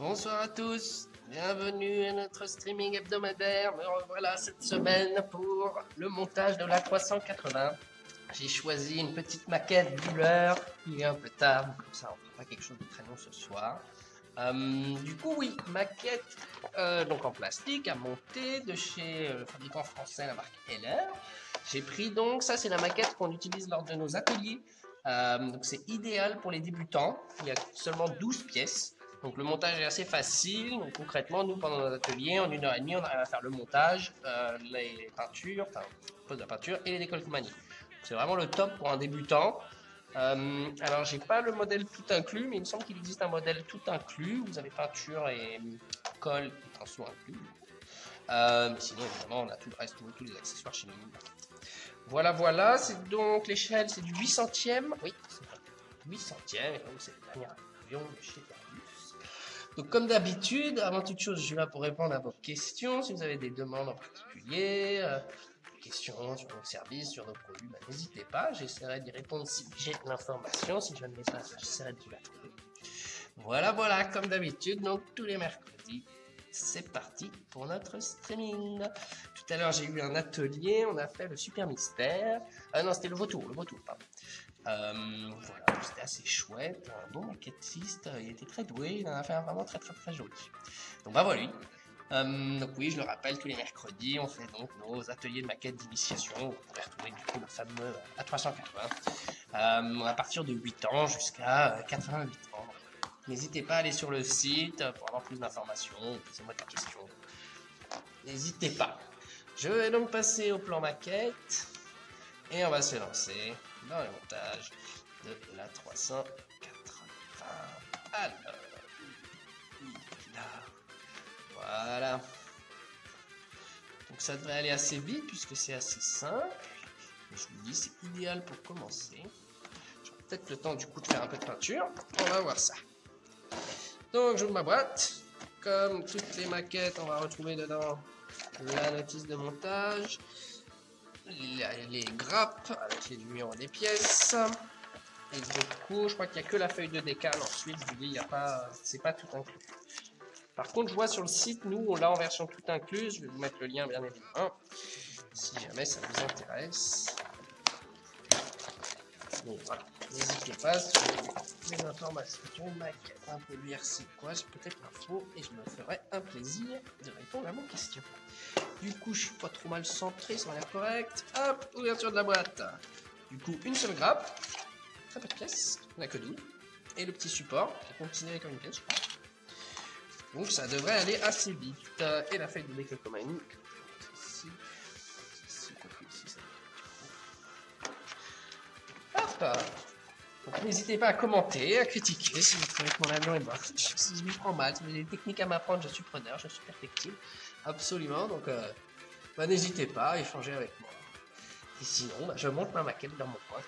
Bonsoir à tous, bienvenue à notre streaming hebdomadaire. Me revoilà cette semaine pour le montage de la 380. J'ai choisi une petite maquette Buller. Il est un peu tard, donc comme ça on fera pas quelque chose de très long ce soir. Du coup oui, maquette donc en plastique à monter de chez le fabricant français, la marque Heller. J'ai pris donc, ça c'est la maquette qu'on utilise lors de nos ateliers. Donc c'est idéal pour les débutants, il y a seulement 12 pièces. Donc le montage est assez facile. Donc concrètement, nous pendant notre atelier, en 1 heure et demie, on arrive à faire le montage, les peintures, enfin pose de la peinture et les décollemanies. C'est vraiment le top pour un débutant. Alors j'ai pas le modèle tout inclus, mais il me semble qu'il existe un modèle tout inclus. Vous avez peinture et colle et pinceau inclus. Mais sinon évidemment on a tout le reste, tous les accessoires chez nous. Voilà, voilà, c'est donc l'échelle, c'est du 800e. Oui, c'est 800e, et donc c'est le dernier avion de chez Airbus. Donc comme d'habitude, avant toute chose, je suis là pour répondre à vos questions. Si vous avez des demandes en particulier, des questions sur nos services, sur nos produits, n'hésitez pas. J'essaierai d'y répondre si j'ai l'information. Si je ne l'ai pas, j'essaierai de vous la trouver. Voilà, voilà, comme d'habitude, donc tous les mercredis. C'est parti pour notre streaming. Tout à l'heure, j'ai eu un atelier, on a fait le super mystère. Ah non, c'était le vautour, pardon. Voilà, c'était assez chouette, un bon maquettiste, il était très doué, il en a fait un vraiment très très très joli. Donc bravo à lui. Donc oui, je le rappelle, tous les mercredis, on fait donc nos ateliers de maquette d'initiation. Vous pouvez retrouver du coup le fameux A380 à partir de 8 ans jusqu'à 88 ans. N'hésitez pas à aller sur le site pour avoir plus d'informations, posez-moi des questions. N'hésitez pas. Je vais donc passer au plan maquette et on va se lancer dans le montage de la 380. Alors, là, voilà. Donc ça devrait aller assez vite puisque c'est assez simple. Je vous dis, c'est idéal pour commencer. J'aurai peut-être le temps du coup de faire un peu de peinture. On va voir ça. Donc j'ouvre ma boîte. Comme toutes les maquettes, on va retrouver dedans la notice de montage, les grappes avec les numéros des pièces. Et du coup, je crois qu'il n'y a que la feuille de décal. Ensuite, je vous dis, c'est pas tout inclus. Par contre, je vois sur le site, nous, on l'a en version tout incluse. Je vais vous mettre le lien, bien évidemment, si jamais ça vous intéresse. Donc voilà, n'hésitez pas, si vous avez des informations sur une maquette, un peu lire c'est quoi, j'ai peut-être l'info et je me ferai un plaisir de répondre à vos questions. Du coup, je suis pas trop mal centré, ça m'a l'air correct. Hop, ouverture de la boîte. Du coup, une seule grappe, très peu de pièces, on n'a que 12. Et le petit support, qui est considéré comme une pièce, je crois. Donc ça devrait aller assez vite. Et la feuille de décollemanie. Hop. Donc n'hésitez pas à commenter, à critiquer si vous trouvez que mon avion est moche. Si je m'y prends mal, si vous avez des techniques à m'apprendre, je suis preneur, je suis perfectible. Absolument, donc n'hésitez pas à échanger avec moi. Et sinon, je monte ma maquette dans mon coin.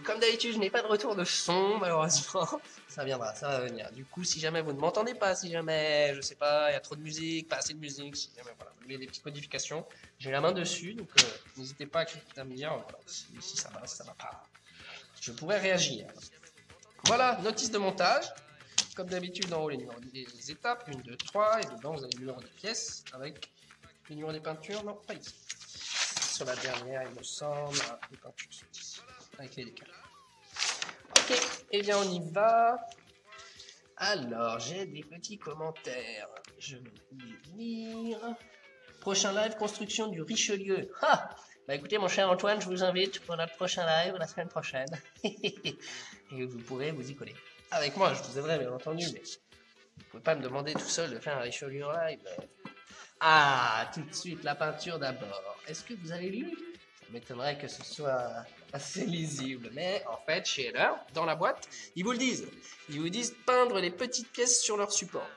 Comme d'habitude, je n'ai pas de retour de son, malheureusement. Ça viendra, ça va venir. Du coup, si jamais vous ne m'entendez pas, si jamais, je sais pas, il y a trop de musique, pas assez de musique, si jamais, voilà, vous voulez des petites modifications, j'ai la main dessus, donc n'hésitez pas à me dire, voilà, si ça va, si ça va pas. Je pourrais réagir. Voilà, notice de montage. Comme d'habitude, en haut, les numéros des étapes, 1, 2, 3, et dedans, vous avez le numéro des pièces, avec le numéro des peintures, non, pas ici. Sur la dernière, il me semble, les peintures sont ici, avec les décals. Ok, et bien on y va. Alors, j'ai des petits commentaires. Je vais les lire. Prochain live, construction du Richelieu. Ah, bah écoutez, mon cher Antoine, je vous invite pour notre prochain live la semaine prochaine. Et vous pourrez vous y coller. Avec moi, je vous aiderai, bien entendu, mais vous pouvez pas me demander tout seul de faire un Richelieu en live. Ah, tout de suite, la peinture d'abord. Est-ce que vous avez lu? Ça m'étonnerait que ce soit assez lisible. Mais en fait, chez Heller, dans la boîte, ils vous le disent. Ils vous disent peindre les petites pièces sur leur support.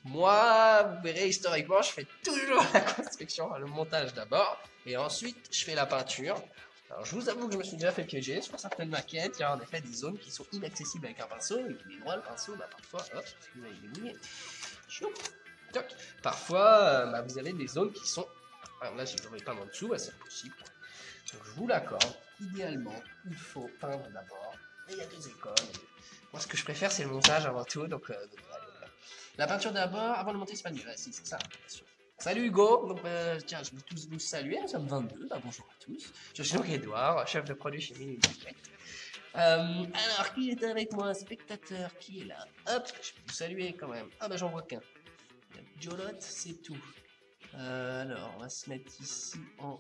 Moi, vous verrez, historiquement, je fais toujours la construction, le montage d'abord, et ensuite, je fais la peinture. Alors, je vous avoue que je me suis déjà fait piéger sur certaines maquettes. Il y a en effet des zones qui sont inaccessibles avec un pinceau, et puis les droits, le pinceau, parfois, hop, vous avez mouillé. Parfois, vous avez des zones qui sont... Alors là, si je ne mets pas en dessous, c'est impossible. Donc je vous l'accorde, idéalement, il faut peindre d'abord. Et il y a 2 écoles. Moi, ce que je préfère, c'est le montage avant tout. Donc, voilà. La peinture d'abord, avant de monter, c'est pas mieux. Si, c'est ça, bien sûr. Salut Hugo, donc tiens, je vais tous vous saluer, nous sommes 22, bah, bonjour à tous. Je suis donc Edouard, chef de produit chez Mini Direct. Alors, qui est avec moi? Spectateur, qui est là? Hop, je vais vous saluer quand même. Ah bah j'en vois qu'un. Jolotte, c'est tout. Alors, on va se mettre ici en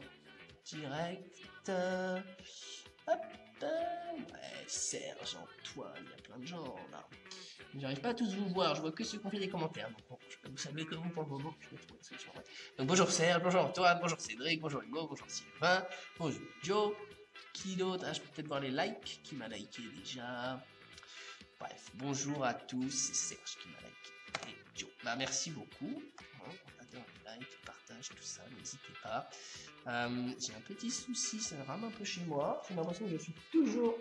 direct. Hop, ouais, Serge, Antoine, il y a plein de gens là. J'arrive pas à tous vous voir, je vois que ceux qui ont fait des commentaires. Donc bon, je peux vous saluer que vous pour le moment, je vais trouver une solution. Ouais. Donc bonjour Serge, bonjour Antoine, bonjour Cédric, bonjour Hugo, bonjour Sylvain, bonjour Joe. Qui d'autre? Ah, je peux peut-être voir les likes. Qui m'a liké déjà? Bref, bonjour à tous, c'est Serge qui m'a liké. Et Joe. Bah merci beaucoup. On adore les likes, le partage, tout ça, n'hésitez pas. J'ai un petit souci, ça rame un peu chez moi. J'ai l'impression que je suis toujours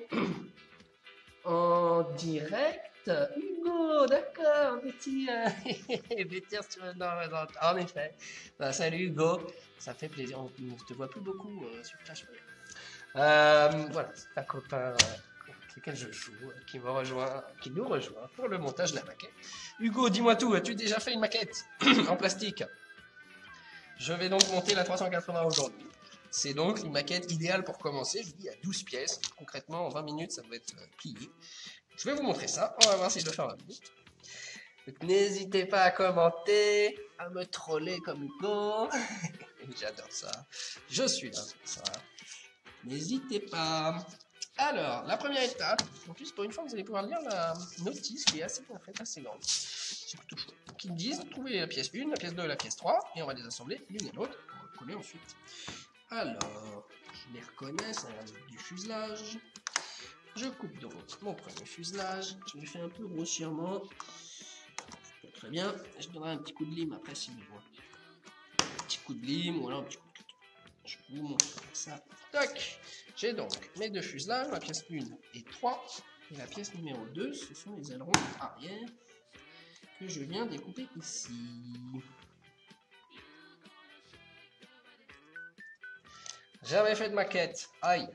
en direct. Hugo, d'accord, petit. En effet. Bah, salut Hugo, ça fait plaisir. On ne te voit plus beaucoup sur Clash Royale. Voilà, c'est un copain avec lequel je joue, qui nous rejoint pour le montage de la maquette. Hugo, dis-moi tout, as-tu déjà fait une maquette en plastique? Je vais donc monter la 380 aujourd'hui. C'est donc une maquette idéale pour commencer. Je vous dis à 12 pièces. Concrètement, en 20 minutes, ça doit être plié. Je vais vous montrer ça. On va voir si je le fais en 20 minutes. N'hésitez pas à commenter, à me troller comme Hugo. J'adore ça. Je suis là pour ça. N'hésitez pas. Alors, la première étape, en plus, pour une fois, vous allez pouvoir lire la notice qui est assez bien faite, assez grande. C'est plutôt chouette. Donc, ils me disent, trouvez la pièce 1, la pièce 2 et la pièce 3, et on va les assembler l'une et l'autre pour les coller ensuite. Alors, je les reconnais, ça va être du fuselage. Je coupe donc mon premier fuselage. Je le fais un peu grossièrement. Très bien. Je donnerai un petit coup de lime après si besoin. Un petit coup de lime ou alors un petit coup de cutter. Je vous montre ça. Tac. J'ai donc mes deux fuselages, la pièce 1 et 3. Et la pièce numéro 2, ce sont les ailerons arrière que je viens découper ici. J'avais fait de maquette. Aïe.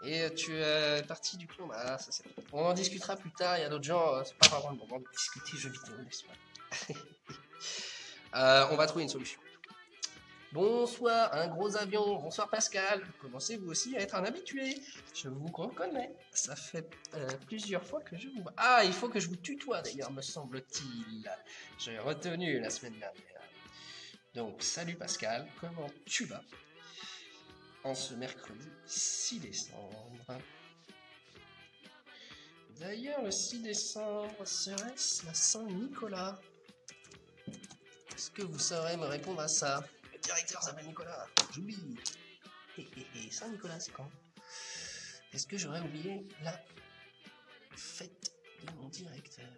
Et tu es parti du coup, bah, ça c'est... On en discutera plus tard, il y a d'autres gens, c'est pas vraiment le moment de discuter jeux vidéo, n'est-ce pas? On va trouver une solution. Bonsoir, un gros avion, bonsoir Pascal, commencez vous aussi à être un habitué, je vous reconnais, ça fait plusieurs fois que je vous vois. Ah, il faut que je vous tutoie d'ailleurs, me semble-t-il, j'ai retenu la semaine dernière. Donc, salut Pascal, comment tu vas? En ce mercredi 6 décembre. D'ailleurs, le 6 décembre serait-ce la Saint-Nicolas? Est-ce que vous saurez me répondre à ça? Le directeur s'appelle Nicolas, j'oublie. Saint-Nicolas, c'est quand? Est-ce que j'aurais oublié la fête de mon directeur?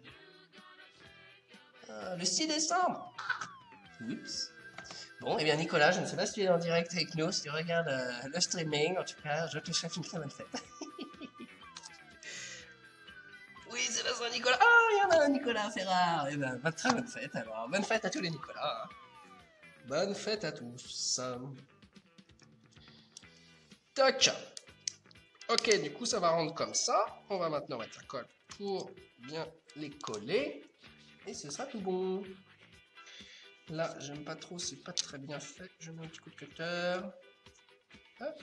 Le 6 décembre. Oups. Bon, eh bien Nicolas, je ne sais pas si tu es en direct avec nous, si tu regardes le streaming, en tout cas, je te souhaite une très bonne fête. Oui, c'est la Saint-Nicolas. Ah, il y en a un Nicolas Ferrard. Eh bien, très bonne fête alors. Bonne fête à tous les Nicolas. Bonne fête à tous. Toc. Ok, du coup, ça va rendre comme ça. On va maintenant mettre la colle pour bien les coller. Et ce sera tout bon. Là, j'aime pas trop, c'est pas très bien fait. Je mets un petit coup de cutter. Hop.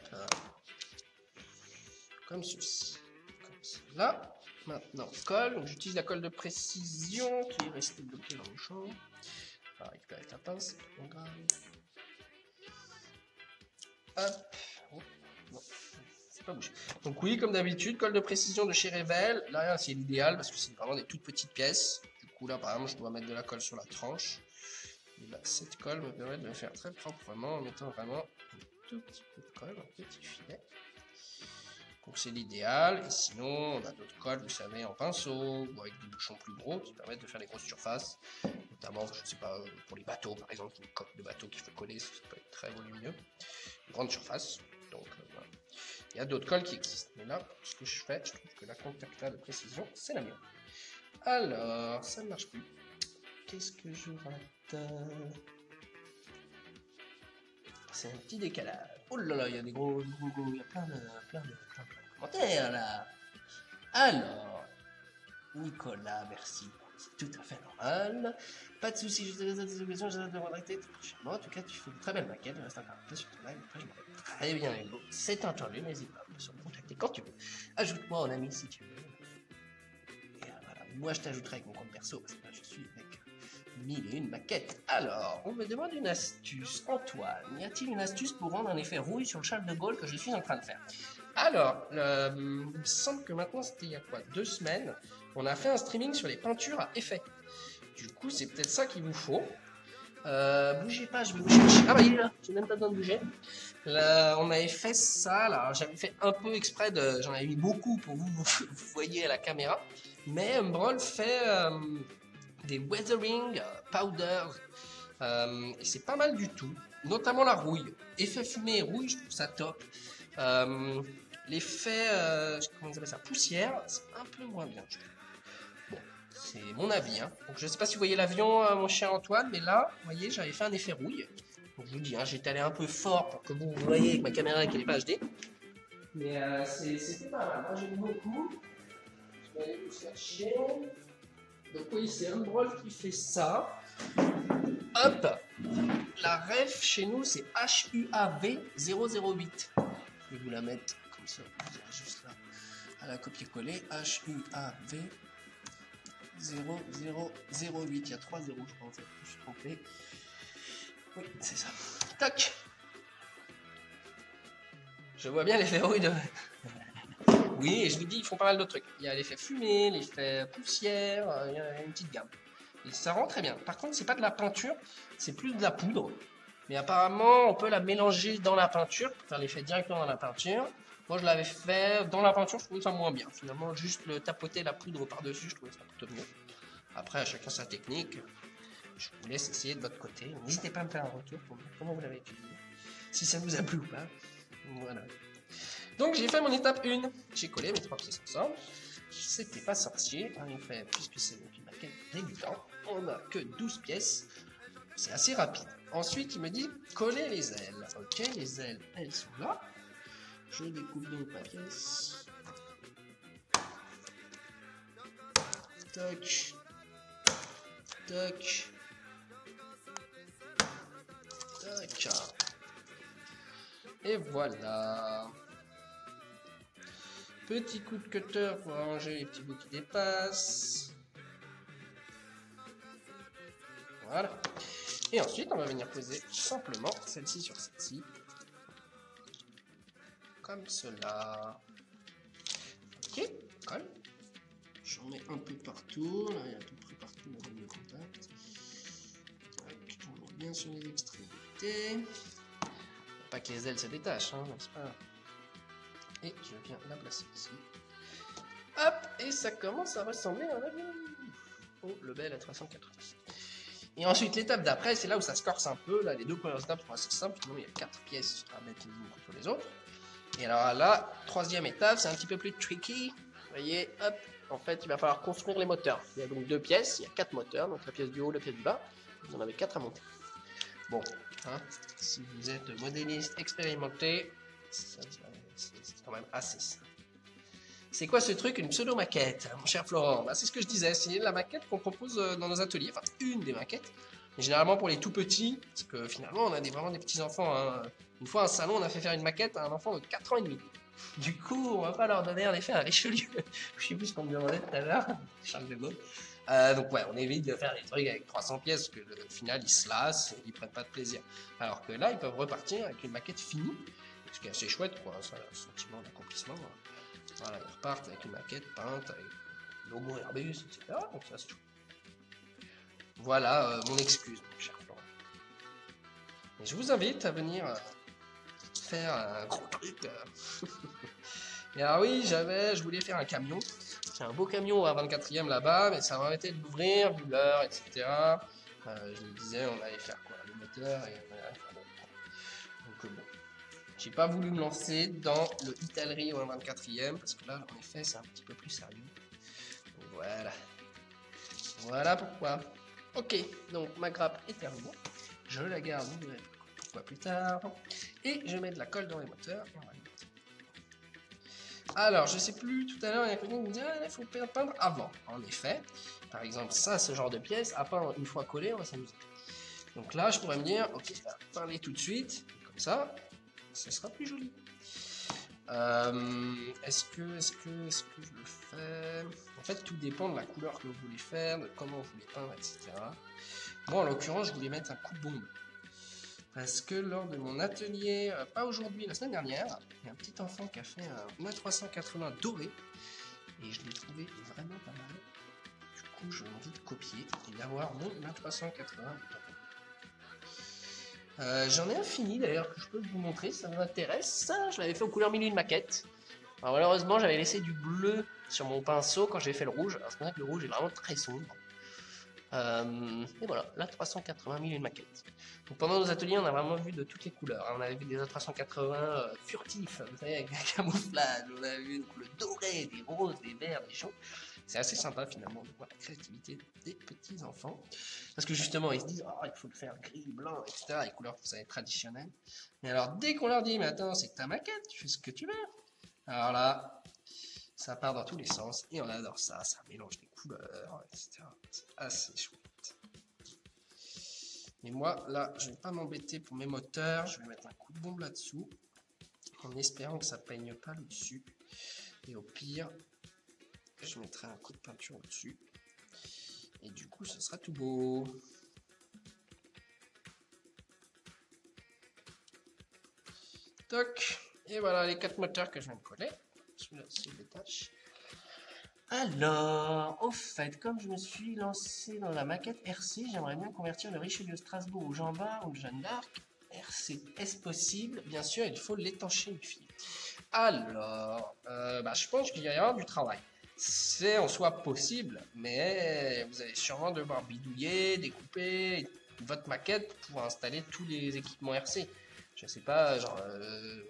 Comme ceci. Comme cela. Maintenant, colle. Donc, j'utilise la colle de précision qui est restée bloquée dans le champ. On va récupérer la pince, c'est pas grave. Hop. Oh, non, c'est pas bougé. Donc, oui, comme d'habitude, colle de précision de chez Revel. Là, c'est l'idéal parce que c'est vraiment des toutes petites pièces. Du coup, là, par exemple, je dois mettre de la colle sur la tranche. Et là, cette colle me permet de le faire très proprement en mettant vraiment un tout petit peu de colle, un petit filet. Donc c'est l'idéal. Et sinon, on a d'autres colles, vous savez, en pinceau ou avec des bouchons plus gros qui permettent de faire des grosses surfaces. Notamment, je ne sais pas, pour les bateaux par exemple, une coque de bateau qu'il faut coller, ça peut être très volumineux. Une grande surface. Donc voilà. Il y a d'autres colles qui existent. Mais là, ce que je fais, je trouve que la Contacta de précision, c'est la mieux. Alors, ça ne marche plus. Qu'est-ce que je rate? C'est un petit décalage. Oh là là, il y a des gros, il y a plein de commentaires là. Alors, Nicolas, merci. C'est tout à fait normal. Pas de soucis, je te laisse des occasions, je te contacter prochainement. En tout cas, tu fais de très belles maquettes. Je reste encore un peu sur ton live. Après, je m'en vais très bien les mots. C'est entendu, n'hésite pas à me contacter quand tu veux. Ajoute-moi en ami si tu veux. Et voilà, moi je t'ajouterai avec mon compte perso parce que là je suis avec 1001 maquettes. Alors, on me demande une astuce. Antoine, y a-t-il une astuce pour rendre un effet rouille sur le Charles de Gaulle que je suis en train de faire? Alors, il me semble que maintenant, c'était il y a quoi, 2 semaines, on a fait un streaming sur les peintures à effet. Du coup, c'est peut-être ça qu'il vous faut. Bougez pas, je vais vous chercher. Ah bah il est là, j'ai même pas besoin de bouger. Là, on avait fait ça, là, j'avais fait un peu exprès de. J'en avais mis beaucoup pour vous voyez à la caméra. Mais Umbral fait des weathering powders. Et c'est pas mal du tout. Notamment la rouille. Effet fumée et rouille, je trouve ça top. L'effet, comment ils appellent ça, poussière, c'est un peu moins bien. Bon, c'est mon avis. Hein. Donc, je sais pas si vous voyez l'avion, mon cher Antoine, mais là, vous voyez, j'avais fait un effet rouille. Donc, je vous dis, hein, j'étais allé un peu fort pour que vous voyez avec ma caméra qui n'est pas HD. Mais c'était pas mal. Moi, j'aime beaucoup. Je vais aller vous chercher. Donc, oui, c'est Umbral qui fait ça. Hop! La ref chez nous, c'est HUAV008. Je vais vous la mettre comme ça, vous avez juste là à la copier-coller. HUAV0008. Il y a 3 zéros, je crois en fait. Je suis trompé. Oui, c'est ça. Tac. Je vois bien l'effet rouille de. Oui, et je vous dis, ils font pas mal d'autres trucs. Il y a l'effet fumée, l'effet poussière, il y a une petite gamme. Et ça rend très bien. Par contre, c'est pas de la peinture, c'est plus de la poudre. Mais apparemment, on peut la mélanger dans la peinture pour faire l'effet directement dans la peinture. Moi, je l'avais fait dans la peinture, je trouvais ça moins bien. Finalement, juste le tapoter la poudre par-dessus, je trouvais ça plutôt mieux. Après, à chacun sa technique. Je vous laisse essayer de votre côté. N'hésitez pas à me faire un retour pour me dire comment vous l'avez utilisé. Si ça vous a plu ou pas. Voilà. Donc, j'ai fait mon étape 1. J'ai collé mes 3 pièces ensemble. C'était pas sorcier. En effet, puisque c'est une maquette débutant, on n'a que 12 pièces. C'est assez rapide. Ensuite, il me dit coller les ailes. Ok, les ailes, elles sont là. Je découpe donc ma pièce. Toc. Toc. Toc. Et voilà. Petit coup de cutter pour arranger les petits bouts qui dépassent. Voilà. Et ensuite, on va venir poser simplement celle-ci sur celle-ci. Comme cela. Ok, colle. J'en mets un peu partout. Là, il y a à peu près partout la ligne de contact. On met bien sur les extrémités. Pas que les ailes se détachent, hein, n'est-ce pas? Et je viens la placer ici. Hop, et ça commence à ressembler à un avion. Oh, le Bell à 380. Et ensuite, l'étape d'après, c'est là où ça se corse un peu. Là, les 2 premières étapes sont assez simples. Finalement, il y a 4 pièces à mettre les unes contre les autres. Et alors là, 3e étape, c'est un petit peu plus tricky. Vous voyez, hop, en fait, il va falloir construire les moteurs. Il y a donc 2 pièces, il y a 4 moteurs. Donc la pièce du haut, la pièce du bas. Vous en avez 4 à monter. Bon, hein, si vous êtes modéliste expérimenté, c'est quand même assez simple. C'est quoi ce truc? Une pseudo-maquette, mon cher Florent? Bah, c'est ce que je disais, c'est la maquette qu'on propose dans nos ateliers, enfin une des maquettes, mais généralement pour les tout petits, parce que finalement on a vraiment des petits enfants. Hein. Une fois à un salon, on a fait faire une maquette à un enfant de 4 ans et demi. Du coup, on va pas leur donner un effet à Richelieu. Je sais plus ce qu'on me demandait tout à l'heure, Charles de Gaulle. Donc ouais, on évite de faire des trucs avec 300 pièces, parce que au final ils se lassent, ils prennent pas de plaisir. Alors que là, ils peuvent repartir avec une maquette finie, ce qui est assez chouette, quoi, ça, un sentiment d'accomplissement. Voilà, ils repartent avec une maquette peinte, avec le logo Airbus, etc. Donc ça, c'est tout. Voilà mon excuse, mon cher Florent. Et je vous invite à venir faire un gros truc. Et alors oui, je voulais faire un camion. C'est un beau camion à 24e là-bas, mais ça m'a arrêté de l'ouvrir, vu l'heure, etc. Je me disais, on allait faire quoi? Le moteur et on allait faire l'autre. Donc bon. J'ai pas voulu me lancer dans le Italry au 24e parce que là, en effet, c'est un petit peu plus sérieux. Donc voilà. Voilà pourquoi. Ok, donc ma grappe est terminée. Je la garde, vous verrez pourquoi plus tard. Et je mets de la colle dans les moteurs. Alors, je sais plus, tout à l'heure, il y a quelqu'un qui me dit, ah, il faut peindre avant. En effet, par exemple, ça, ce genre de pièce, à peindre une fois collé, on va s'amuser. Donc là, je pourrais me dire, ok, je vais peindre tout de suite, comme ça, ce sera plus joli. Est-ce que je le fais? En fait, tout dépend de la couleur que vous voulez faire, de comment vous voulez peindre, etc. Moi, en l'occurrence, je voulais mettre un coup de bombe. Parce que lors de mon atelier, pas aujourd'hui, la semaine dernière, il y a un petit enfant qui a fait un A380 doré. Et je l'ai trouvé vraiment pas mal. Du coup, j'ai envie de copier et d'avoir mon A380 doré. J'en ai un fini d'ailleurs que je peux vous montrer si ça vous intéresse. Ça, je l'avais fait aux couleurs milieu de maquette. Alors, malheureusement, j'avais laissé du bleu sur mon pinceau quand j'ai fait le rouge. Alors, c'est pour ça que le rouge est vraiment très sombre. Et voilà, là 380 000 une maquette. Donc pendant nos ateliers, on a vraiment vu de toutes les couleurs. On avait vu des A380 furtifs, vous savez, avec un camouflage. On a vu le doré, des roses, des verts, des jaunes. C'est assez sympa finalement de voir la créativité des petits enfants. Parce que justement, ils se disent, oh, il faut le faire gris, blanc, etc. Les couleurs, vous savez, traditionnelles. Mais alors, dès qu'on leur dit, mais attends, c'est ta maquette, tu fais ce que tu veux. Alors là, ça part dans tous les sens et on adore ça, ça mélange des couleurs, etc. C'est assez chouette. Mais moi, là, je vais pas m'embêter pour mes moteurs, je vais mettre un coup de bombe là-dessous, en espérant que ça peigne pas le dessus. Et au pire, je mettrai un coup de peinture au-dessus. Et du coup, ce sera tout beau. Toc. Et voilà les 4 moteurs que je viens de coller. Celui-là, c'est des tâches. Alors, au fait, comme je me suis lancé dans la maquette RC, j'aimerais bien convertir le Richelieu Strasbourg au Jean Bart ou le Jeanne d'Arc. RC, est-ce possible? Bien sûr, il faut l'étanchéifier. Alors, je pense qu'il y aura du travail. C'est en soi possible, mais vous allez sûrement devoir bidouiller, découper votre maquette pour pouvoir installer tous les équipements RC. Je sais pas, genre,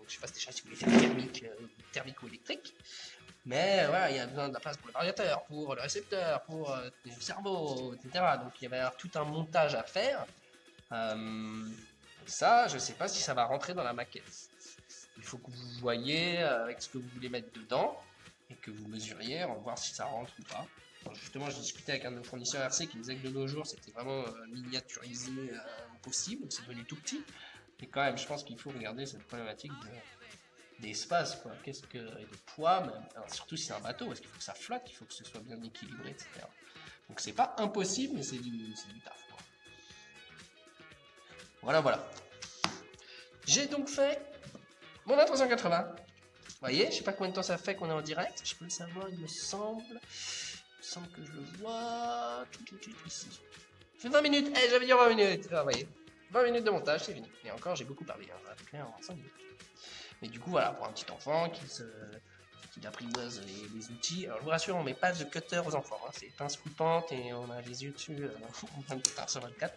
je sais pas si vous voulez faire thermique ou électrique. Mais voilà, il y a besoin de la place pour le variateur, pour le récepteur, pour le cerveau, etc. Donc il va y avoir tout un montage à faire. Ça, je ne sais pas si ça va rentrer dans la maquette. Il faut que vous voyez avec ce que vous voulez mettre dedans et que vous mesuriez, on va voir si ça rentre ou pas. Alors justement, j'ai discuté avec un de nos fournisseurs RC qui disait que de nos jours, c'était vraiment miniaturisé possible, c'est devenu tout petit. Mais quand même, je pense qu'il faut regarder cette problématique d'espace, quoi. Qu'est-ce que, et de poids, même. Alors, surtout si c'est un bateau, parce qu'il faut que ça flotte, il faut que ce soit bien équilibré, etc. Donc c'est pas impossible, mais c'est du taf, quoi. Voilà. J'ai donc fait mon A380. Vous voyez, je sais pas combien de temps ça fait qu'on est en direct. Je peux le savoir, il me semble. Il me semble que je le vois. Ici. Ça fait 20 minutes. Eh, j'avais dit 20 minutes. Ah, vous voyez. 20 minutes de montage, c'est fini. Et encore, j'ai beaucoup parlé. On va faire en 5 minutes. Mais du coup, voilà, pour un petit enfant qui apprivoise les outils. Alors, je vous rassure, on met pas de cutter aux enfants. Hein. C'est pince coupante et on a les yeux dessus 24 sur 24.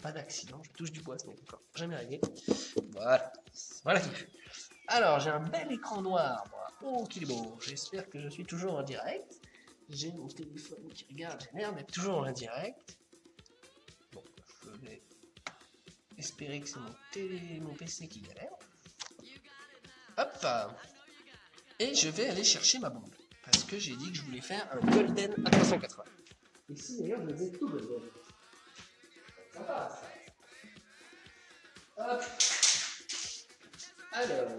Pas d'accident. Je touche du bois, ce n'est encore jamais arrivé. Voilà qui fait. Alors, j'ai un bel écran noir, moi. Oh, qu'il est beau. J'espère que je suis toujours en direct. J'ai mon téléphone qui regarde. J'ai l'air d'être toujours en direct. Bon, je vais espérer que c'est mon PC qui galère. Hop. Et je vais aller chercher ma bombe. Parce que j'ai dit que je voulais faire un Golden A380. Ici, d'ailleurs, je faisais tout Golden. Sympa, ça. Hop. Alors.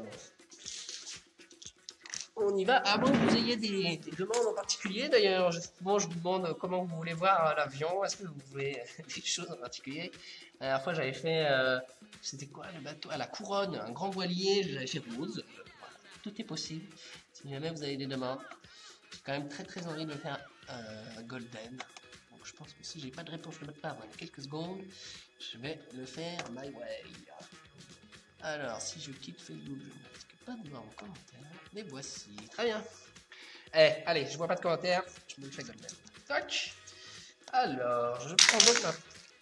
On y va. À moins que vous ayez des demandes en particulier. D'ailleurs, souvent, je vous demande comment vous voulez voir l'avion. Est-ce que vous voulez des choses en particulier? La dernière fois, j'avais fait... c'était quoi le bateau? À la couronne, un grand voilier. J'avais fait rose. Voilà. Tout est possible. Si jamais vous avez des demandes. J'ai quand même très envie de faire golden. Donc je pense que si j'ai pas de réponse de votre part dans quelques secondes, je vais le faire my way. Alors, si je quitte Facebook, je ne risque pas de voir vos commentaires. Mais voici. Très bien. Allez, je vois pas de commentaires. Je me le fais golden. Tac. Alors, je prends donc ma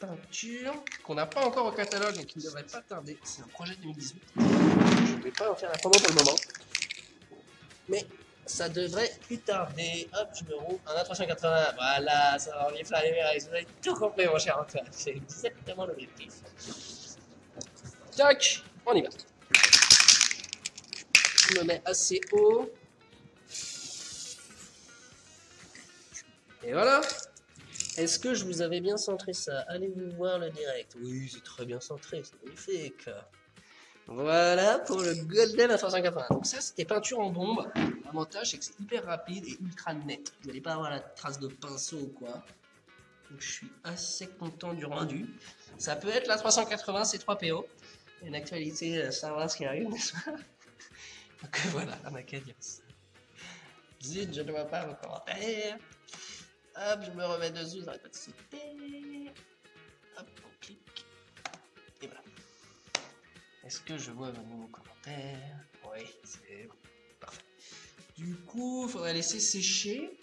peinture qu'on n'a pas encore au catalogue et qui ne devrait pas tarder. C'est un projet 2018. Je ne vais pas en faire la promo pour le moment. Mais ça devrait plus tarder. Hop, je me roule. Un A380. Voilà, ça va revenir faire les mirailles. Vous avez tout compris, mon cher Antoine. C'est exactement l'objectif. Tac, on y va. Je me mets assez haut. Et voilà. Est-ce que je vous avais bien centré ça? Allez-vous voir le direct? Oui, c'est très bien centré, c'est magnifique. Voilà pour le Golden A380. Donc ça, c'était peinture en bombe. L'avantage, c'est que c'est hyper rapide et ultra net. Vous n'allez pas avoir la trace de pinceau ou quoi. Donc je suis assez content du rendu. Ça peut être la 380 C3PO. Une actualité Star Wars qui arrive, n'est-ce pas? Donc voilà, on n'a qu'à dire ça. Zut, je ne vois pas vos commentaires. Hop, je me remets dessus, ça va pas de sauter. Hop, on clique. Et voilà. Est-ce que je vois vos commentaires? Oui, c'est parfait. Du coup, il faudrait laisser sécher.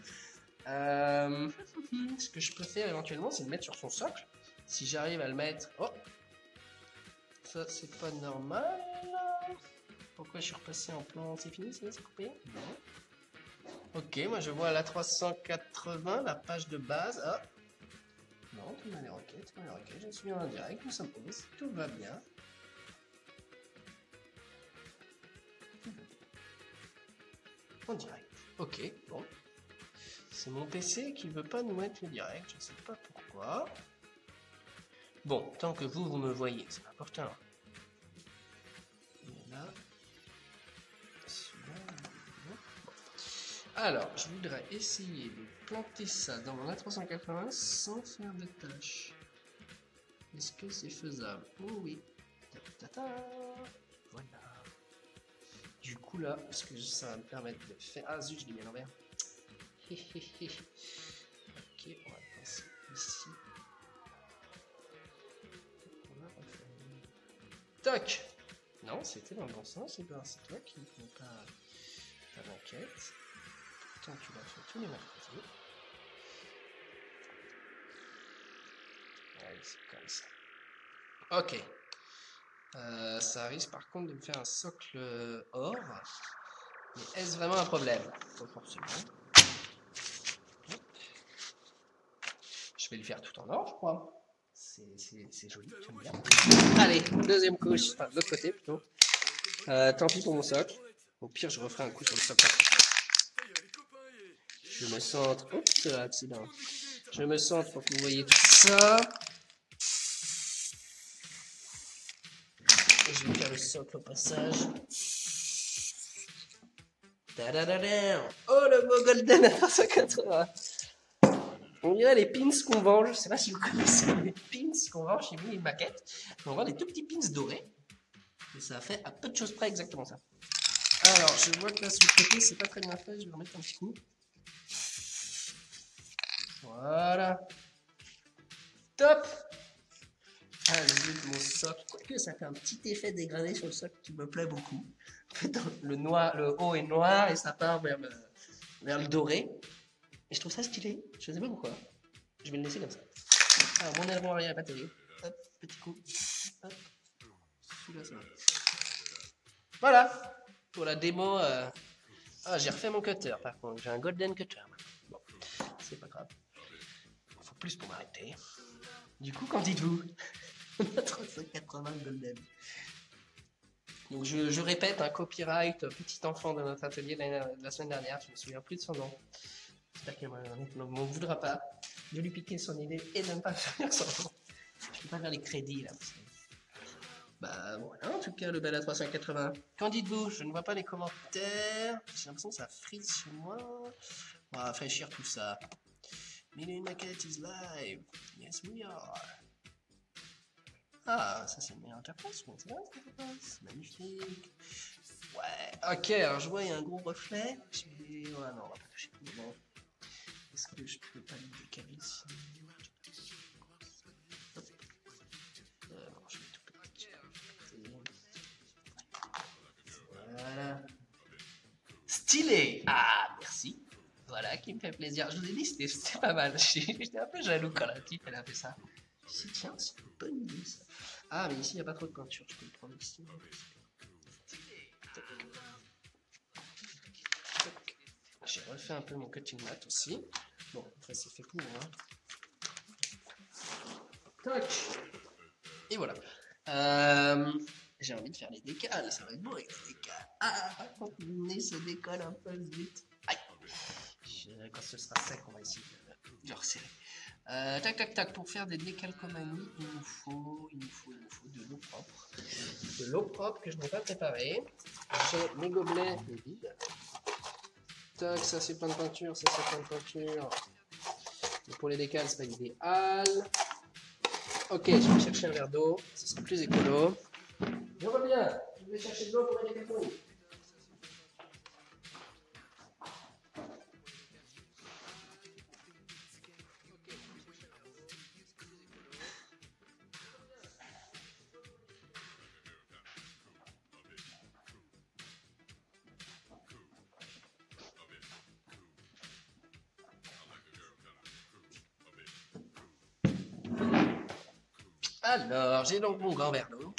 Ce que je peux faire éventuellement, c'est le mettre sur son socle. Si j'arrive à le mettre... Oh, ça, c'est pas normal. Pourquoi je suis repassé en plan? C'est fini, c'est coupé? Non. Ok, moi je vois la 380, la page de base. Ah. Non, tout va les requêtes, je suis en direct, nous sommes posés, tout va bien. En direct. Ok, bon. C'est mon PC qui veut pas nous mettre le direct, je sais pas pourquoi. Bon, tant que vous me voyez, c'est important. Et là. Alors, je voudrais essayer de planter ça dans mon A380 sans faire de tâches. Est-ce que c'est faisable? Oh oui. Voilà. Du coup là, parce que ça va me permettre de faire... Ah zut, je l'ai mis à l'envers. Ok, on va passer ici. Toc. Non, c'était dans le bon sens, c'est toi qui ne fais pas ta maquette. Pourtant, tu l'as fait tous les mercredis. Allez, c'est comme ça. Ok. Ça risque par contre de me faire un socle or. Mais est-ce vraiment un problème? Pas forcément. Je vais le faire tout en or, je crois. C'est joli, j'aime bien. Allez, deuxième couche, enfin de l'autre côté plutôt. Tant pis pour mon socle. Au pire, je referai un coup sur le socle. Je me centre. Oups, accident. Je me centre pour que vous voyez tout ça. Et je vais faire le socle au passage. Tadadadam. Oh, le beau Golden A380. On dirait les pins qu'on vend. Je ne sais pas si vous connaissez les pins qu'on vend chez nous, une maquette. On vend des tout petits pins dorés. Et ça a fait à peu de choses près exactement ça. Alors, je vois que là, sur le côté, c'est pas très bien fait. Je vais remettre un petit coup. Voilà. Top. Ah, zut, mon socle. Quoique, ça fait un petit effet dégradé sur le socle qui me plaît beaucoup. Le noir, le haut est noir et ça part vers le doré. Et je trouve ça stylé. Je sais pas pourquoi. Je vais le laisser comme ça. Alors, mon aileron arrière est pas terrible. Hop, petit coup. Hop. Celui-là, ça va. Voilà. Pour la démo. Ah, j'ai refait mon cutter par contre. J'ai un golden cutter. Bon, c'est pas grave. Il faut plus pour m'arrêter. Du coup, qu'en dites-vous? On a 380 golden. Donc je répète, un copyright petit enfant de notre atelier de la semaine dernière, je me souviens plus de son nom. J'espère qu'il ne m'en voudra pas de lui piquer son idée et de ne pas faire son nom. Je ne peux pas faire les crédits là. Bah voilà, en tout cas le bel A380. Qu'en dites-vous? Je ne vois pas les commentaires. J'ai l'impression que ça frise chez moi. On va rafraîchir tout ça. Million Maquette is live. Yes we are. Ah, ça c'est une meilleure interface, c'est vrai cette interface, magnifique. Ouais, ok, alors je vois il y a un gros reflet. Ouais, non, on va pas toucher. Bon. Est-ce que je peux pas le décaler ici? Hop. Non, je vais tout petit. Voilà. Stylé. Ah, merci. Voilà, qui me fait plaisir. Je vous ai dit, c'était pas mal. J'étais un peu jaloux quand la type elle a fait ça. Je me suis dit, tiens, c'est une bonne idée ça. Ah, mais ici, il n'y a pas trop de peinture. Je peux le prendre ici. J'ai refait un peu mon cutting mat aussi. Bon, après, c'est fait pour. Toc. Et voilà. J'ai envie de faire les décals. Ça va être beau avec les décals. Ah, quand le nez se décolle un peu vite. Aïe. quand ce sera sec, on va essayer de resserrer. Tac, tac, tac. Pour faire des décalcomanies, il nous faut de l'eau propre. De l'eau propre que je n'ai pas préparée. J'ai mes gobelets vides. Tac, ça c'est plein de peinture, ça c'est plein de peinture. Et pour les décals, c'est pas idéal. Ok, je vais chercher un verre d'eau, ce sera plus écolo. Je reviens, je vais chercher de l'eau pour les décalcomanies. Alors, j'ai donc mon grand verre d'eau.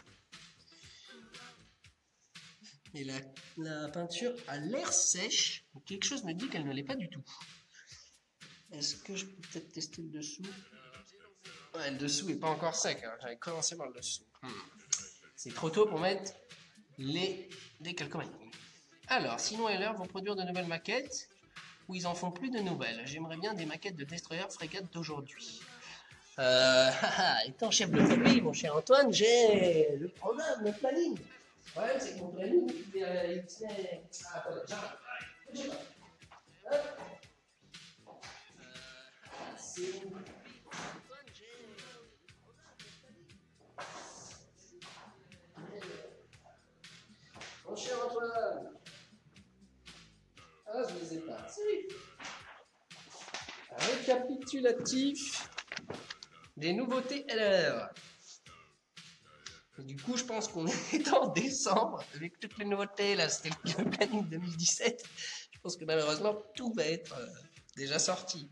Et la peinture a l'air sèche. Donc quelque chose me dit qu'elle ne l'est pas du tout. Est-ce que je peux peut-être tester le dessous? Ouais, le dessous n'est pas encore sec. Hein. J'avais commencé par le dessous. C'est trop tôt pour mettre les calcomanies. Alors, Simon et Leur vont produire de nouvelles maquettes ou ils en font plus de nouvelles. J'aimerais bien des maquettes de destroyer frégate d'aujourd'hui. Étant chef de famille, mon cher Antoine, j'ai le programme, le planning. Le problème, c'est que mon planning, il tient... Ah, attendez, j'arrête. Hop. C'est... Mon cher Antoine. Ah, je les ai pas. Si. Récapitulatif des nouveautés LR. Et du coup, je pense qu'on est en décembre avec toutes les nouveautés. Là, c'était le planning 2017. Je pense que malheureusement, tout va être déjà sorti.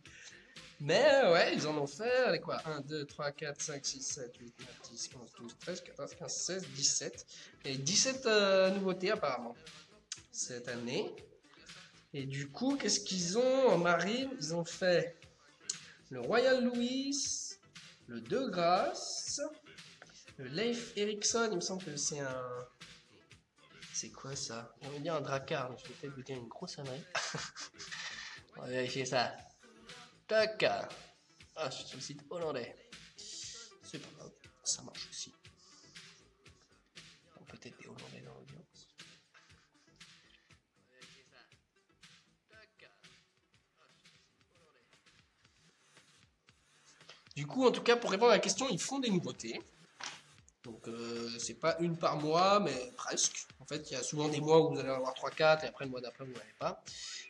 Mais ouais, ils en ont fait, allez quoi, 1, 2, 3, 4, 5, 6, 7, 8, 9, 10, 11, 12, 13, 14, 15, 16, 17. Et 17 nouveautés apparemment cette année. Et du coup, qu'est-ce qu'ils ont en marine? Ils ont fait le Royal Louis, le De Grasse, le Leif Erikson, il me semble que c'est un... C'est quoi ça? On va dire un Drakkar, je vais peut-être vous dire une grosse ânerie. On va vérifier ça. Tac. Ah, je suis sur le site hollandais. C'est pas grave, ça marche aussi. Donc peut-être des Hollandais dans l'audience. Du coup, en tout cas, pour répondre à la question, ils font des nouveautés. Donc, c'est pas une par mois, mais presque. En fait, il y a souvent des mois où vous allez en avoir 3-4 et après le mois d'après, vous n'en avez pas.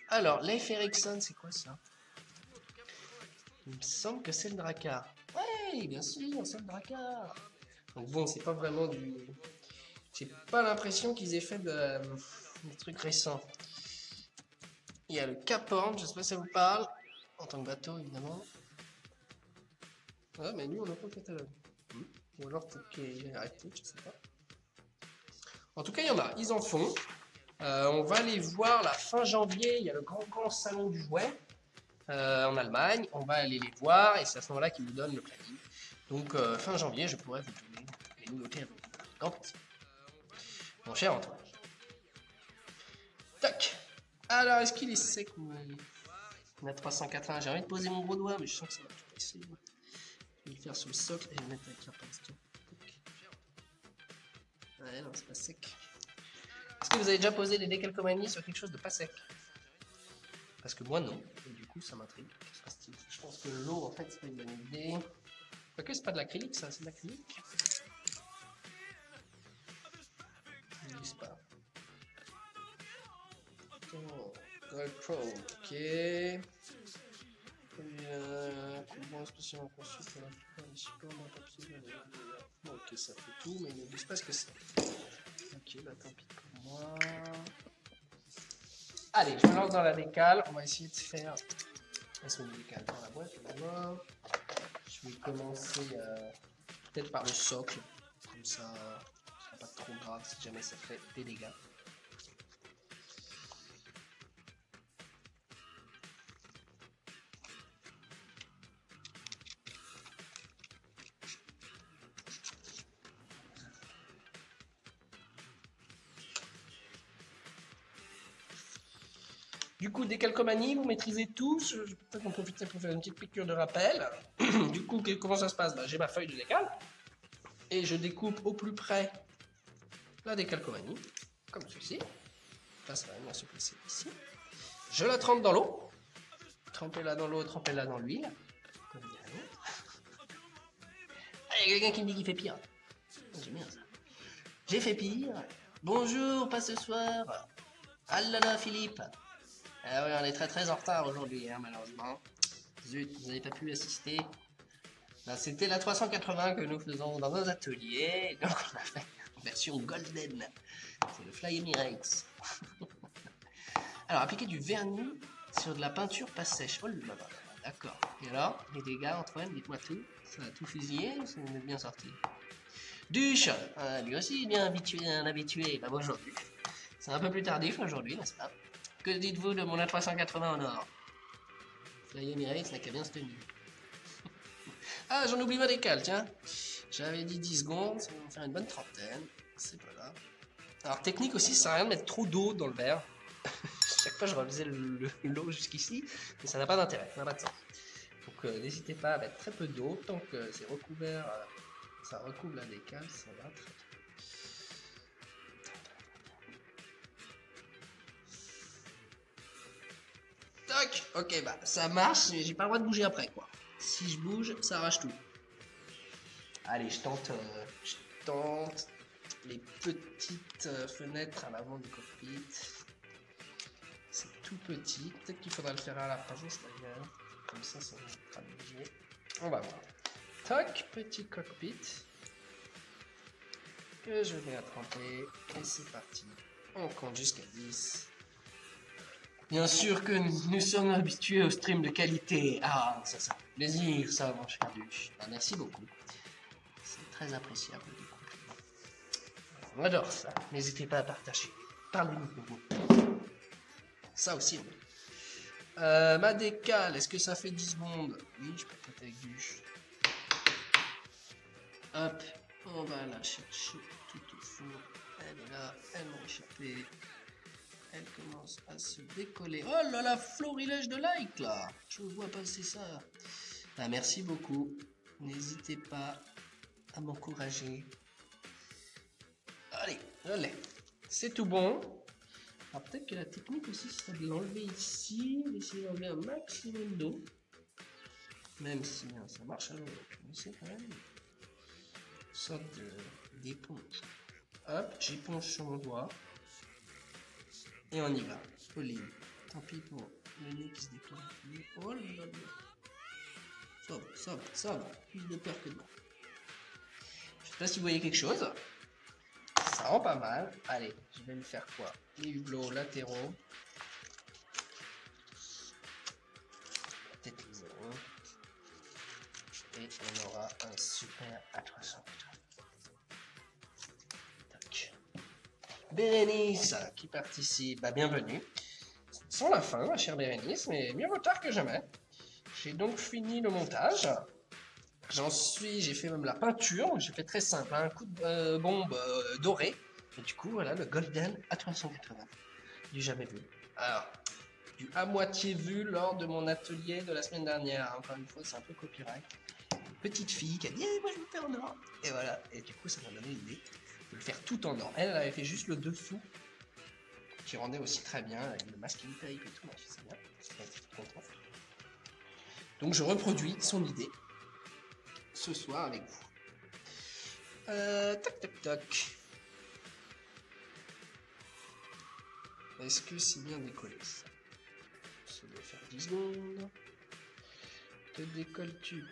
Alors, Leif Erikson, c'est quoi ça? Il me semble que c'est le Drakkar. Ouais, bien sûr, c'est le Drakkar. Donc bon, c'est pas vraiment du... J'ai pas l'impression qu'ils aient fait des trucs récents. Il y a le Cap Horn, je sais pas si ça vous parle. En tant que bateau, évidemment. Ah, mais nous, on n'a pas le catalogue. Ou alors peut-être qu'il est arrêté, je sais pas. En tout cas, il y en a, ils en font. On va aller voir la fin janvier, il y a le grand salon du jouet en Allemagne. On va aller les voir et c'est à ce moment-là qu'ils nous donnent le planning. Donc fin janvier, je pourrais vous donner les nouveautés à vous. Quand mon cher Antoine. Tac. Alors, est-ce qu'il est sec ou... On a 380, j'ai envie de poser mon gros doigt, mais je sens que ça va tout passer. Je vais le faire sur le socle et le mettre avec la pince. Ouais, non, c'est pas sec. Est-ce que vous avez déjà posé des décalcomanies sur quelque chose de pas sec? Parce que moi, non. Et du coup, ça m'intrigue. Je pense que l'eau, en fait, c'est pas une bonne idée. Quoique, c'est pas de l'acrylique, ça, c'est de l'acrylique. Ils ne disent pas. Oh, Gold Pro, ok. Comment spécialement conçu pour la plupart des supports d'un papier. Ok, ça fait tout, mais ils ne disent pas ce que c'est. Ok, bah tant pis pour moi. Allez, je me lance dans la décale. On va essayer de faire un décale dans la boîte. Évidemment. Je vais commencer peut-être par le socle. Comme ça, ce sera pas trop grave si jamais ça fait des dégâts. Du coup, décalcomanie, vous maîtrisez tous. Je vais peut-être en profiter pour faire une petite piqûre de rappel. Du coup, comment ça se passe? J'ai ma feuille de décal et je découpe au plus près la décalcomanie, comme ceci. Là, ça va bien se placer ici. Je la trempe dans l'eau. Trempez-la dans l'eau, trempez-la dans l'huile. Comme dirait l'autre. Ah, il y a quelqu'un qui me dit qu'il fait pire. J'aime bien ça. J'ai fait pire. Bonjour, pas ce soir. Ah là là, Philippe. Ah oui, on est très en retard aujourd'hui, hein, malheureusement. Zut, vous n'avez pas pu assister. C'était la 380 que nous faisons dans nos ateliers. Donc on a fait en version golden. C'est le Fly Emirates. Alors, appliquer du vernis sur de la peinture pas sèche. Oh là là, d'accord. Et alors, les dégâts, Antoine, dites-moi tout. Ça a tout fusillé ou ça est bien sorti? Duche, lui aussi bien habitué, un habitué, comme aujourd'hui. C'est un peu plus tardif aujourd'hui, n'est-ce pas? Que dites-vous de mon A380 en or? Fly Emirates n'a qu'à bien se tenir. Ah, j'en oublie ma décale, tiens. J'avais dit 10 secondes, ça va me faire une bonne trentaine. C'est pas là. Alors, technique aussi, ça sert à rien de mettre trop d'eau dans le verre. Chaque fois, je refaisais l'eau jusqu'ici, mais ça n'a pas d'intérêt, ça n'a pas de sens. Donc, n'hésitez pas à mettre très peu d'eau, tant que c'est recouvert, ça recouvre la décale, ça va très bien. Toc. Ok, ça marche, mais j'ai pas le droit de bouger après, quoi. Si je bouge, ça arrache tout. Allez, je tente les petites fenêtres à l'avant du cockpit. C'est tout petit. Peut-être qu'il faudra le faire à la pince d'ailleurs. Comme ça va être léger. On va voir. Toc, petit cockpit. Que je vais attraper. Et c'est parti. On compte jusqu'à 10. Bien sûr que nous sommes habitués au stream de qualité. Ah, ça fait plaisir, ça, mon cher Duche. Merci beaucoup. C'est très appréciable du compliment. On adore ça. N'hésitez pas à partager. Parlez-nous pour vous. Ça aussi, oui. Ma décale, est-ce que ça fait 10 secondes? Oui, je peux peut-être avec Duche. Hop, on va la chercher tout au fond. Elle est là, elle m'a échappé. Elle commence à se décoller. Oh là là, florilège de likes là. Je vois passer ça. Merci beaucoup. N'hésitez pas à m'encourager. Allez, je l'ai. C'est tout bon. Alors peut-être que la technique aussi serait de l'enlever ici, d'essayer d'enlever un maximum d'eau. Même si ça marche à l'eau, mais c'est quand même une sorte d'éponge. Hop, j'éponge sur mon doigt. Et on y va. Pauline. Tant pis pour le nez qui se déclenche. Oh là là. Sobre. Plus de peur que de mal. Je sais pas si vous voyez quelque chose. Ça rend pas mal. Allez, je vais me faire quoi? Les hublots latéraux. Peut-être les euros. Et on aura un super A380. Tac. Bérénice qui participe. Bienvenue. Sans la fin, ma chère Bérénice, mais mieux vaut tard que jamais. J'ai donc fini le montage. J'ai fait même la peinture. J'ai fait très simple, un coup de bombe doré. Et du coup, voilà le Golden A380. Du jamais vu. Alors, du à moitié vu lors de mon atelier de la semaine dernière. Encore une fois, c'est un peu copyright. Une petite fille qui a dit moi je veux faire en or. Et voilà. Et du coup, ça m'a donné l'idée de le faire tout en or. Elle avait fait juste le dessous qui rendait aussi très bien avec le masking tape et tout. C'est bien. Donc, je reproduis son idée ce soir avec vous. Toc. Est-ce que c'est bien décollé ça? Ça doit faire 10 secondes. Te décolles-tu?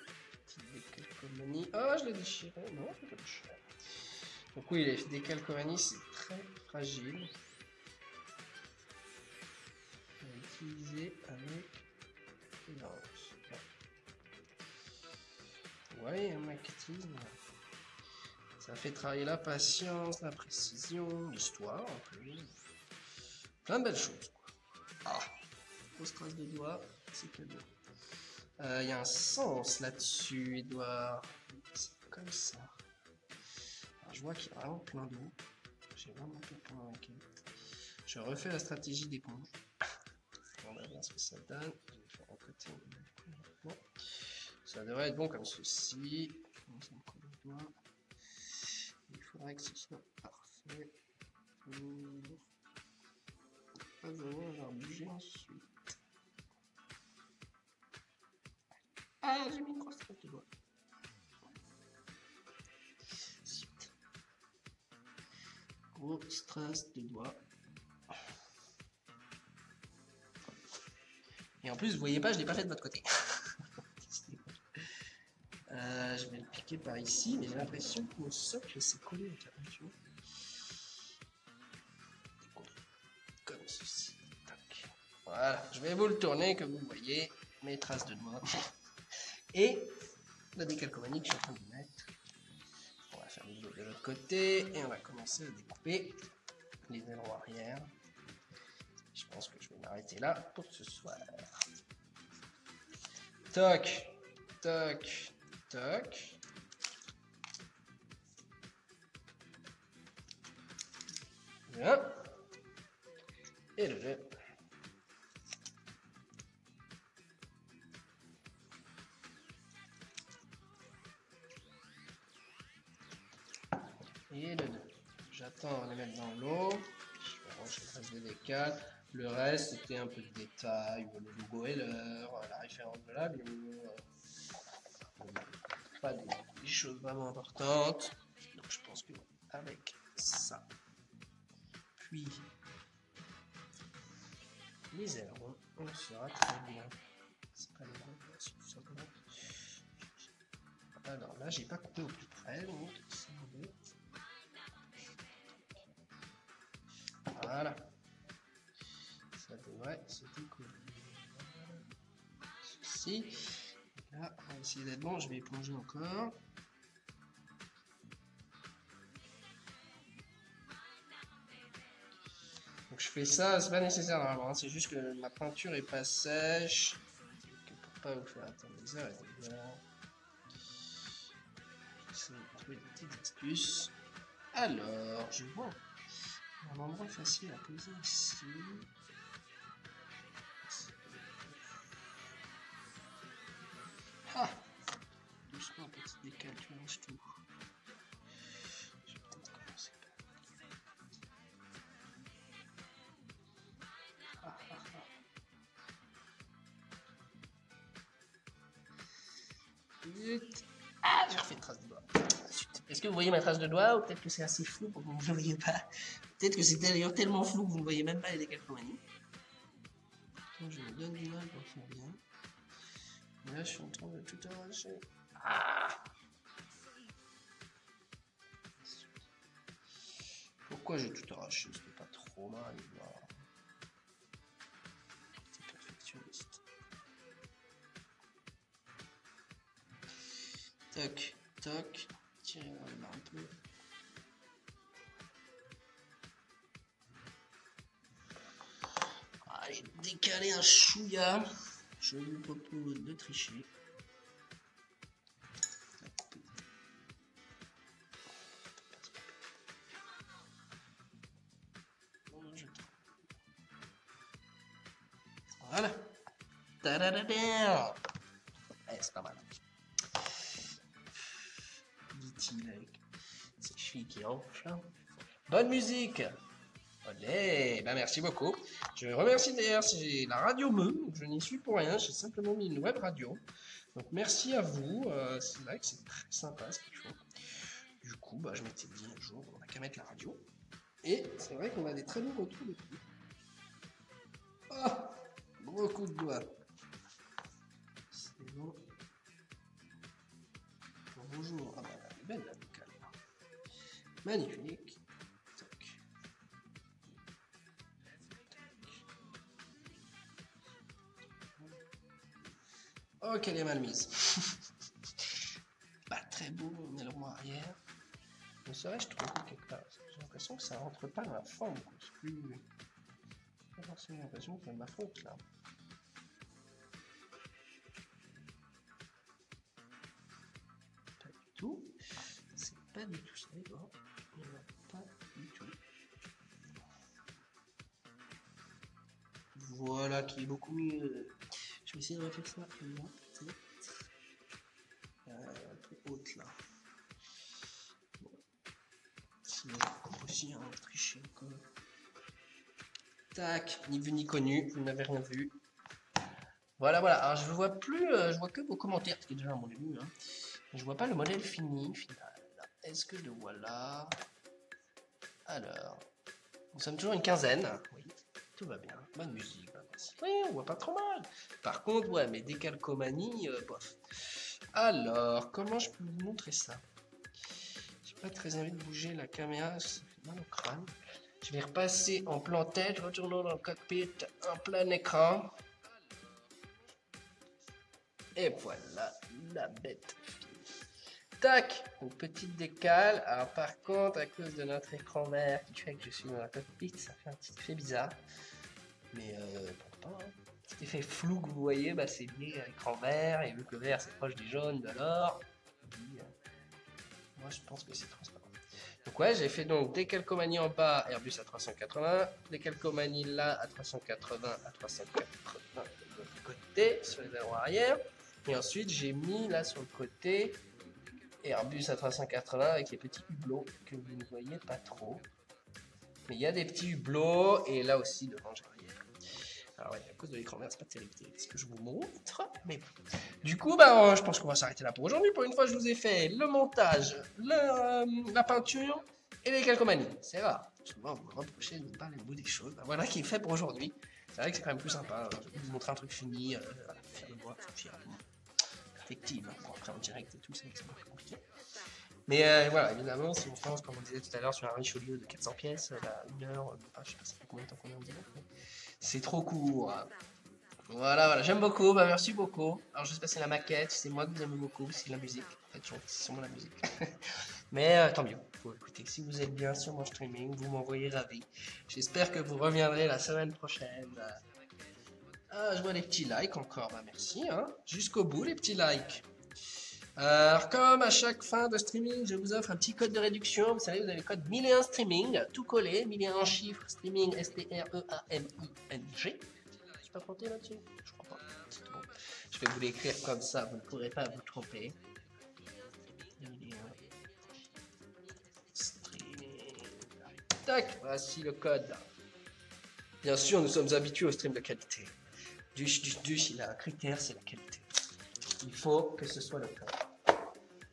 Petite décalcomanie. Ah, je l'ai déchiré. Non, je l'ai pas déchiré. Donc oui, les décalcomanies, c'est très fragile. On va utiliser avec prudence. Ouais, un magnétisme. Ça fait travailler la patience, la précision, l'histoire en plus. Plein de belles choses, quoi. Ah, grosse trace de doigt, c'est cadeau. Il y a un sens là-dessus, Edouard. C'est comme ça. Alors, je vois qu'il y a vraiment plein d'eau. J'ai vraiment fait plein d'inquiète. Je refais la stratégie d'éponge. ce que ça donne. Je vais faire un côté. Bon. Ça devrait être bon comme ceci. Ça me colle au doigt. Il faudrait que ce soit parfait. Pas besoin de bouger ensuite. Ah, j'ai mis une grosse trace de doigt. Grosse trace de doigt. Et en plus, vous voyez pas, je l'ai pas fait de votre côté. Je vais le piquer par ici, mais j'ai l'impression que mon socle s'est collé avec la peinture. Comme ceci. Tac. Voilà, je vais vous le tourner, comme vous voyez, mes traces de doigts. Et la décalcomanie que je suis en train de mettre. On va faire les autres de l'autre côté et on va commencer à découper les ailerons arrière. Je pense que je vais m'arrêter là pour ce soir. Toc, toc, toc. Bien. Et le jeu. Et le 2. J'attends de les mettre dans l'eau. Je vais ranger le reste de décal. Le reste, c'était un peu de détail, le logo Heller, la référence de l'avion. Pas des choses vraiment importantes. Donc je pense que avec ça, puis les ailerons, on sera très bien. C'est pas les bons, simplement. Alors là, j'ai pas coupé au plus près, donc ça va. Voilà. Ça devrait se décoller. Ceci. Là, on va essayer d'être bon. Je vais plonger encore. Donc je fais ça, c'est pas nécessaire normalement. Hein. C'est juste que ma peinture est pas sèche. Pour pas vous faire attendre des heures et des heures. J'essaie de trouver des petites astuces. Alors, je vois un endroit facile à poser ici. Ah, doucement, petit décal, tu mélanges tout. Je vais peut-être commencer par... Ah, j'ai refait une trace de doigt. Est-ce que vous voyez ma trace de doigt ou peut-être que c'est assez flou pour que vous ne le voyez pas? Peut-être que c'est d'ailleurs tellement flou que vous ne voyez même pas les décalcomanies. Je me donne du mal pour faire bien. Là, je suis en train de tout arracher. Ah! Pourquoi j'ai tout arraché? C'était pas trop mal. C'est perfectionniste. Toc, toc. Tirez là un peu. Allez, décaler un chouïa. Je vous propose de tricher. Voilà. Tadadada. C'est pas mal. Dit-il avec ses chevilles qui enflent. Bonne musique. Olé, ben merci beaucoup. Je remercie d'ailleurs, c'est la radio Meu, je n'y suis pour rien, j'ai simplement mis une web radio. Donc merci à vous, c'est vrai que c'est très sympa ce qu'ils font. Du coup, bah, je m'étais dit un jour, on n'a qu'à mettre la radio. Et c'est vrai qu'on a des très bons retours depuis. Ah, gros coup de doigt. C'est bon. Bonjour. Ah bah elle est belle la vocale. Magnifique. Tac. Oh, qu'elle est mal mise. Pas très beau, on est le rond arrière. Ne serais-je trompé quelque part? J'ai l'impression que ça rentre pas dans la forme. C'est plus... J'ai pas forcément l'impression que c'est de ma faute là. Pas du tout. C'est pas du tout ça, les gars. Pas du tout. Voilà. qui est beaucoup mieux. Je vais essayer de refaire ça un peu haute là. Bon. Sinon, je aussi un tricher encore. Tac, ni vu ni connu, vous n'avez rien vu. Voilà, voilà. Alors je ne vois plus, je vois que vos commentaires, ce qui est déjà à mon début. Hein. Je vois pas le modèle fini, final. Est-ce que je le vois là? Alors, nous sommes toujours une quinzaine. Oui, tout va bien. Bonne musique. Oui, on voit pas trop mal. Par contre, ouais, mais décalcomanie, bof. Alors, comment je peux vous montrer ça? J'ai pas très envie de bouger la caméra, ça fait mal au crâne. Je vais repasser en plan tête, retournons dans le cockpit en plein écran. Et voilà la bête. Tac, une petite décale. Alors par contre, à cause de notre écran vert qui fait que je suis dans la cockpit, ça fait un petit effet bizarre. Mais pourtant, cet effet flou que vous voyez, bah, c'est lié à l'écran vert. Et vu que le vert c'est proche du jaune, alors moi je pense que c'est transparent. Donc ouais, j'ai fait donc décalcomanie en bas, Airbus à 380, décalcomanie là à 380, à 380 de l'autre côté, sur les ailerons arrière. Et ensuite j'ai mis là sur le côté Airbus à 380 avec les petits hublots que vous ne voyez pas trop. Mais il y a des petits hublots et là aussi devant arrière. Alors ouais, à cause de l'écran vert, c'est pas terrible ce que je vous montre, mais bon. Du coup, bah, je pense qu'on va s'arrêter là pour aujourd'hui. Pour une fois, je vous ai fait le montage, la peinture et les calcomanies. C'est rare. Souvent, vous me reprochez de ne pas aller au bout des choses. Bah, voilà qui est fait pour aujourd'hui. C'est vrai que c'est quand même plus sympa. Je vais vous montrer un truc fini, voilà, faire le bois, faire effective. Bon, après en direct et tout, c'est un peu plus compliqué. Mais voilà, évidemment, si on pense, comme on disait tout à l'heure, sur un Richelieu de 400 pièces, à 1 heure, je sais pas ça fait combien de temps qu'on est en direct, mais c'est trop court. Voilà, voilà, j'aime beaucoup, bah merci beaucoup. Alors je sais pas si c'est la maquette, c'est moi que vous aimez beaucoup, c'est la musique. En fait, c'est sûrement la musique. Mais tant mieux, faut écouter. Si vous êtes bien sur mon streaming, vous m'envoyez ravi. J'espère que vous reviendrez la semaine prochaine. Ah, je vois les petits likes encore, bah merci, hein. Jusqu'au bout les petits likes. Alors comme à chaque fin de streaming, je vous offre un petit code de réduction. Vous savez, vous avez le code 1001 streaming, tout collé, 1001 en chiffres, streaming, S-T-R-E-A-M-I-G. Je suis pas planté là-dessus? Je crois pas. C'est bon. Je vais vous l'écrire comme ça, vous ne pourrez pas vous tromper. 1001 streaming. Tac, voici le code. Bien sûr, nous sommes habitués au stream de qualité. Il a un critère, c'est la qualité. Il faut que ce soit le cas.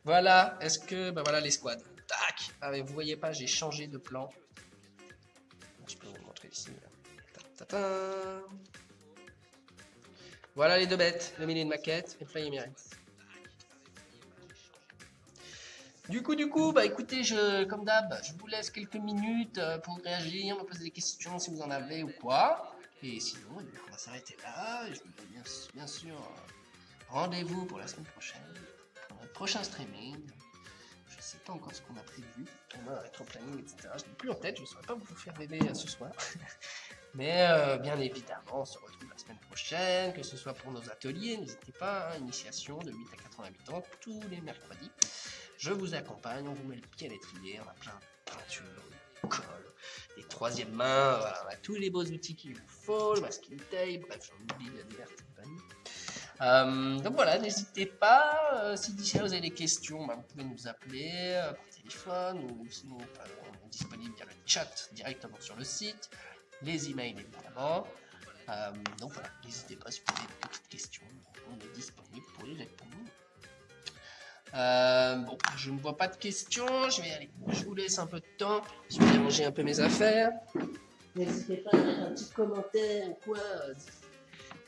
Voilà, est-ce que... Ben voilà les squads. Tac. Ah mais vous voyez pas, j'ai changé de plan. Je peux vous montrer ici. Voilà les deux bêtes, le milieu de maquette et Fly Emirates. Du coup, bah écoutez, comme d'hab, je vous laisse quelques minutes pour réagir, me poser des questions si vous en avez ou quoi. Et sinon, on va s'arrêter là. Je vous donne bien sûr rendez-vous pour la semaine prochaine, pour notre prochain streaming. Je ne sais pas encore ce qu'on a prévu. On a un rétro-planning, etc. Je n'ai plus en tête, je ne saurais pas vous faire rêver ce soir. Mais bien évidemment, on se retrouve la semaine prochaine, que ce soit pour nos ateliers. N'hésitez pas, hein, initiation de 8 à 88 ans, tous les mercredis. Je vous accompagne, on vous met le pied à l'étrier, on a plein de peinture, de colle, des troisième mains, voilà, on a tous les beaux outils qu'il vous faut, le masking tape, bref, j'en oublie la diverses compagnies. Donc voilà, n'hésitez pas, si d'ici là vous avez des questions, bah, vous pouvez nous appeler par téléphone, ou sinon on est disponible via le chat directement sur le site, les emails évidemment. Donc voilà, n'hésitez pas si vous avez des petites questions, on est disponible pour y répondre. Bon, je ne vois pas de questions, je vais aller, je vous laisse un peu de temps, je vais aller ranger un peu mes affaires. N'hésitez pas à mettre un petit commentaire ou quoi,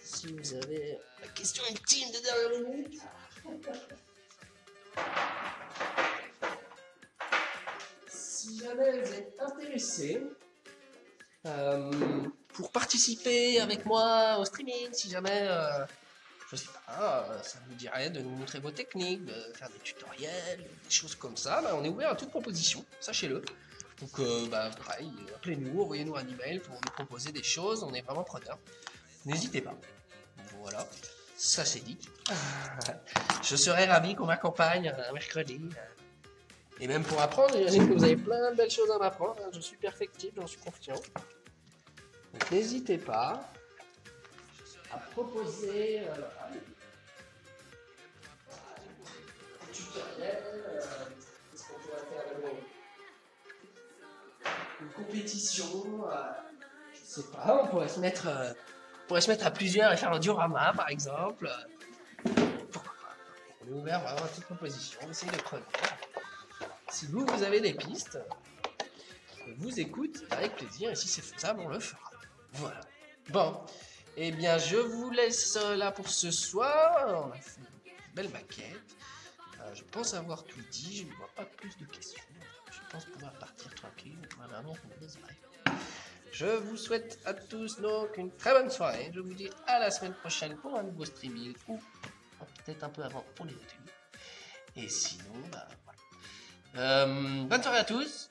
si vous avez la question ultime de dernière minute. Si jamais vous êtes intéressé pour participer avec moi au streaming, si jamais... je sais pas, ça vous dirait de nous montrer vos techniques, de faire des tutoriels, des choses comme ça, bah, on est ouvert à toute proposition, sachez-le. Donc bah, pareil, appelez-nous, envoyez-nous un email pour nous proposer des choses, on est vraiment preneurs. N'hésitez pas. Voilà, ça c'est dit. Je serais ravi qu'on m'accompagne un mercredi. Et même pour apprendre, j'imagine que vous avez plein de belles choses à m'apprendre, je suis perfectible, j'en suis confiant. Donc n'hésitez pas. à proposer des tutoriels. Qu'est-ce qu'on pourrait faire de bon? Une compétition. Je sais pas, on pourrait se mettre à plusieurs et faire un diorama par exemple. Pourquoi pas? On est ouvert vraiment à toute proposition. On essaye de creuser. Si vous avez des pistes, je vous écoute avec plaisir et si c'est faisable, on le fera. Voilà. Bon, eh bien, je vous laisse là pour ce soir. On a fait une belle maquette. Je pense avoir tout dit. Je ne vois pas plus de questions. Je pense pouvoir partir tranquille. Je vous souhaite à tous donc une très bonne soirée. Je vous dis à la semaine prochaine pour un nouveau streaming ou peut-être un peu avant pour les études. Et sinon, bah voilà. Bonne soirée à tous.